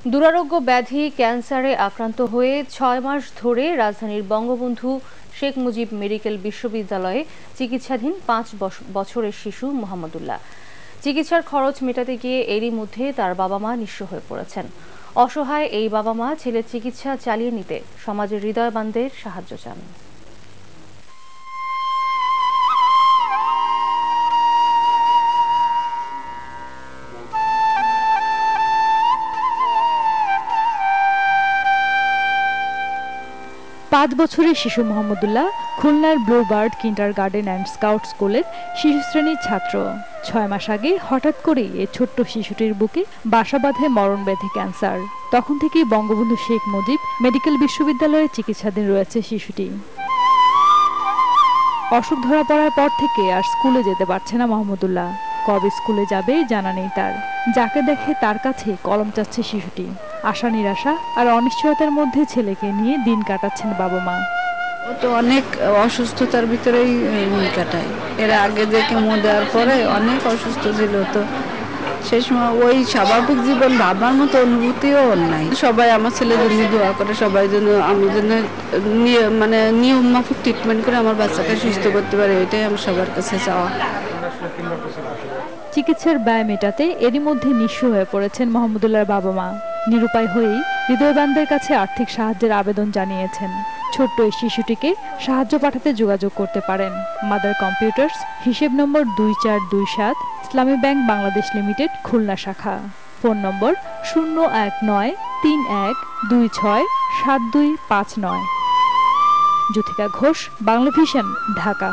দুরারোগ্য ব্যাধি ক্যান্সারে আক্রান্ত হয়ে ৬ মাস ধরে রাজধানীর বঙ্গবন্ধু শেখ মুজিব মেডিকেল বিশ্ববিদ্যালয়ে চিকিৎসাধীন ৫ বছরের শিশু মোহাম্মদুল্লাহ। চিকিৎসার খরচ মেটাতে গিয়ে এরই মধ্যে তার বাবা মা নিঃস্ব হয়ে পড়েছেন। অসহায় এই বাবা মা ছেলের চিকিৎসা চালিয়ে নিতে সমাজের হৃদয়বানদের সাহায্য চান। ৫ বছরের শিশু মোহাম্মদুল্লাহ খুলনার ব্লুবার্ড কিন্ডারগার্টেন অ্যান্ড স্কাউট স্কুলের শিশু শ্রেণীর ছাত্র। ৬ মাস আগে হঠাৎ করেই এই ছোট্ট শিশুটির বুকে বাসা বাঁধে মরণব্যাধি ক্যান্সার। তখন থেকেই বঙ্গবন্ধু শেখ মুজিব মেডিকেল বিশ্ববিদ্যালয়ে চিকিৎসাধীন রয়েছে শিশুটি। অসুখ ধরা পড়ার পর থেকে আর স্কুলে যেতে পারছে না মোহাম্মদুল্লাহ। কবে স্কুলে যাবে জানা নেই তার। যাকে দেখে তার কাছে কলম চাচ্ছে শিশুটি। আশা নিরাশা আর অনিশ্চয়তার মধ্যে ছেলেকে নিয়ে দিন কাটাচ্ছেন বাবা মা। ও তো অনেক অসুস্থতার ভিতরেই কাটায়। এর আগে যে কেমো দেওয়ার পরে অনেক অসুস্থ ছিল, তো সেই সময় ওই স্বাভাবিক জীবন ভাবার মতো অনুভূতিও নাই। সবাই আমার ছেলের জন্য দোয়া করে, সবাই জন্য আমার জন্য নিয়ম মাফিক ট্রিটমেন্ট করে আমার বাচ্চাকে সুস্থ করতে পারে, এটাই আমার সবার কাছে চাওয়া। চিকিৎসার ব্যয় মেটাতে এরই মধ্যে নিঃস্ব হয়ে পড়েছেন মোহাম্মদুল্লাহর বাবা মা। নিরুপায় হয়েই হৃদয়বানদের কাছে আর্থিক সাহায্যের আবেদন জানিয়েছেন। ছোট্ট এই শিশুটিকে সাহায্য পাঠাতে যোগাযোগ করতে পারেন মাদার কম্পিউটার্স, হিসেব নম্বর 2427, ইসলামী ব্যাংক বাংলাদেশ লিমিটেড, খুলনা শাখা। ফোন নম্বর 01931267259। জ্যোতিকা ঘোষ, বাংলা ভিশন, ঢাকা।